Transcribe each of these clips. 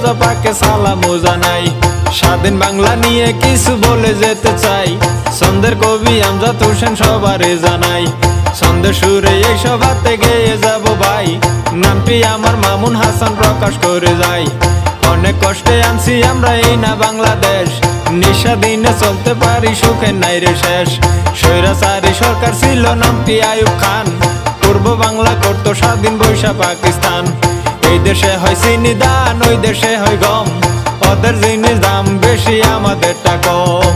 রাজা পাকে সালামও জানাই। স্বাধীন বাংলা নিয়ে কিছু বলে যেতে চাই, ছন্দের কবি আমজাদ হোসেন সবারে জানাই। ছন্দের সুরে এই সভাতে গেয়ে যাব ভাই, নামটি আমার মামুন হাসান প্রকাশ করে যাই। অনেক কষ্টে আনছি আমরা এই না বাংলাদেশ, নিঃস্বাধীনে চলতে পারি সুখের নাই রে শেষ। স্বৈরাচারী সরকার ছিল নামটি আইয়ুব খান, পূর্ব বাংলা করতো স্বাধীন বৈশা পাকিস্তান। এই দেশে হয় চিনি দান, ওই দেশে হয় গম, ওদের জিনিস দাম বেশি আমাদেরটা কম।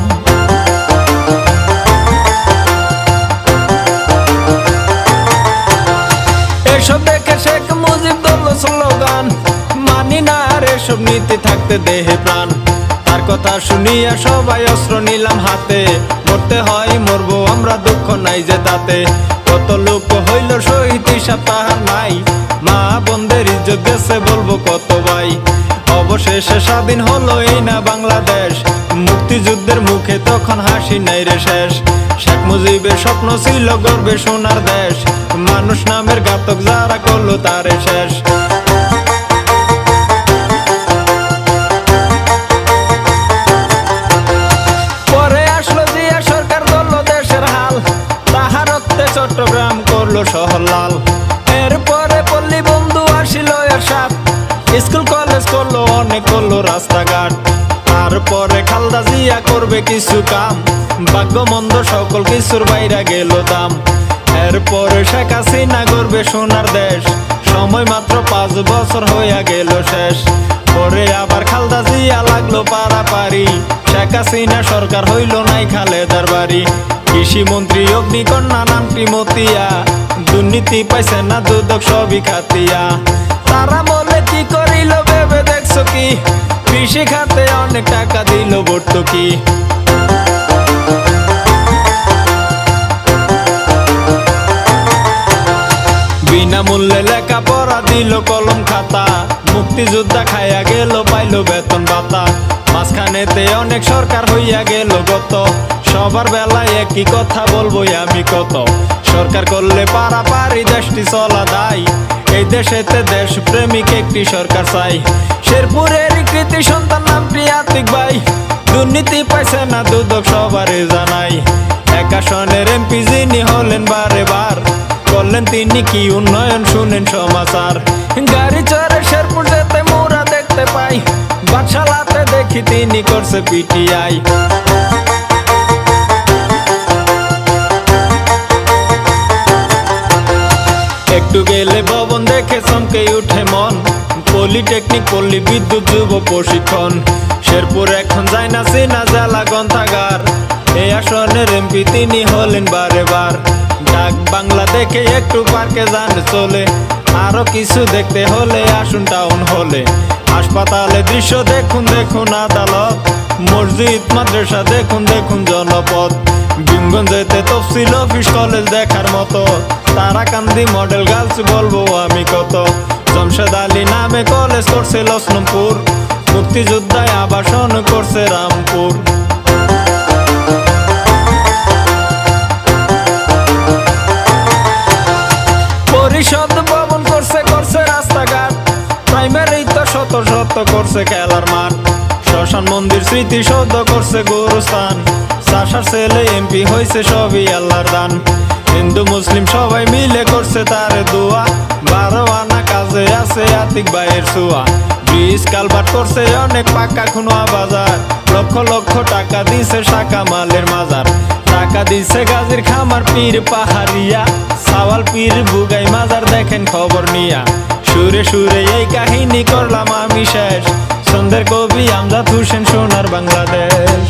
এসব দেখে শেখ মুজিব দল স্লোগান, মানি না আর এসব নীতি থাকতে দেহে প্রাণ। তার কথা শুনিয়া সবাই অস্ত্র নিলাম হাতে, মরতে হয় মরবো আমরা দুঃখ নাই যে তাতে। কত লোক হইল শহীদ হিসাব তাহার নাই, মা বোনদের ইজ্জত গেছে বলবো কত ভাই। অবশেষে স্বাধীন হলো এই না বাংলাদেশ, মুক্তিযুদ্ধের মুখে তখন হাসি নাই রে শেষ। শেখ মুজিবের স্বপ্ন ছিল গর্বে সোনার দেশ, মানুষ নামের ঘাতক যারা করলো তারে শেষ। পরে আসলো জিয়া সরকার ধরলো দেশের হাল, তাহার রক্তে চট্টগ্রাম করলো শহর লাল। এরপরে পল্লী বন্ধু আসিল এরশাদ, স্কুল কলেজ করলো অনেক করলো রাস্তাঘাট। তারপরে খালদা জিয়া করবে কিছু কাম, ভাগ্য মন্দ সকল কিছুর বাইরে গেল দাম। এরপরে শেখ হাসিনা করবে সোনার দেশ, সময় মাত্র 5 বছর হইয়া গেল শেষ। পরে আবার খালদা জিয়া লাগলো পারাপারি, শেখ হাসিনা সরকার হইল নাই খালেদার বাড়ি। কৃষি মন্ত্রী অগ্নিকন্যা নামটি মতিয়া, দুর্নীতি পাইছে না দুদক সবই খাতিয়া। তারা বলে কি করিল ভেবে দেখছো কি, কৃষি খাতে অনেক টাকা দিল ভর্তুকি। বিনামূল্যে লেখাপড়া দিল কলম খাতা, মুক্তিযোদ্ধা খাইয়া গেল পাইল বেতন ভাতা। মাঝখানেতে অনেক সরকার হইয়া গেল গত, সবার বেলায় একই কথা বলবো আমি কত। সরকার করলে পারাপারি দেশটি চলা দায়, এই দেশেতে দেশ প্রেমিক একটি সরকার চাই। শেরপুরের কৃতি সন্তান নামটি আতিক ভাই, দুর্নীতি পাইছে না দুদক সবারে জানাই। এক আসনের এমপি যিনি হলেন বারে বার, করলেন তিনি কি উন্নয়ন শুনেন সমাচার। গাড়ি চড়ে শেরপুর যেতে মোরা দেখতে পাই, বাদশালাতে দেখি তিনি করছে পিটিআই। একটু গেলে ভবন দেখে চমকে উঠে মন, পলিটেকনিক পল্লী বিদ্যুৎ যুব প্রশিক্ষণ। শেরপুর এখন যায় না চেনা জেলা গ্রন্থাগার, এই আসনের এমপি তিনি হলেন বারে বার। ডাক বাংলা দেখে একটু পার্কে যান চলে, আরো কিছু দেখতে হলে আসুন টাউন হলে। হাসপাতালে দৃশ্য দেখুন দেখুন আদালত, মসজিদ মাদ্রাসা দেখুন দেখুন জনপদ। ভীমগঞ্জেতে তফসিল অফিস কলেজ দেখার মতো, তারাকান্দি মডেল গার্লস বলবো আমি কত। জমশেদ আলী নামে কলেজ করছে লক্ষ্মণপুর, মুক্তিযোদ্ধায় আবাসন করছে রামপুর। পরিষদ ভবন করছে করছে রাস্তাঘাট, প্রাইমারি তো শত শত করছে খেলার মাঠ। শ্মশান মন্দির স্মৃতিসৌধ করছে গুরুস্থান, চাষার ছেলে এমপি হয়েছে সবই আল্লাহর দান। হিন্দু মুসলিম সবাই মিলে করছে তারে দোয়া, 12 আনা কাজে আছে আতিক ভাইয়ের ছোঁয়া। ব্রিজ কালভার্ট করছে অনেক পাকা খুনোয়া বাজার, লক্ষ লক্ষ টাকা দিছে শাখা মালের মাজার। টাকা দিছে গাজীর খামার পীর পাহাড়িয়া, সাওয়াল পীর বুগাই মাজার দেখেন খবর নিয়া। সুরে সুরে এই কাহিনী করলাম আমি শেষ, ছন্দের কবি আমজাদ হোসেন সোনার বাংলাদেশ।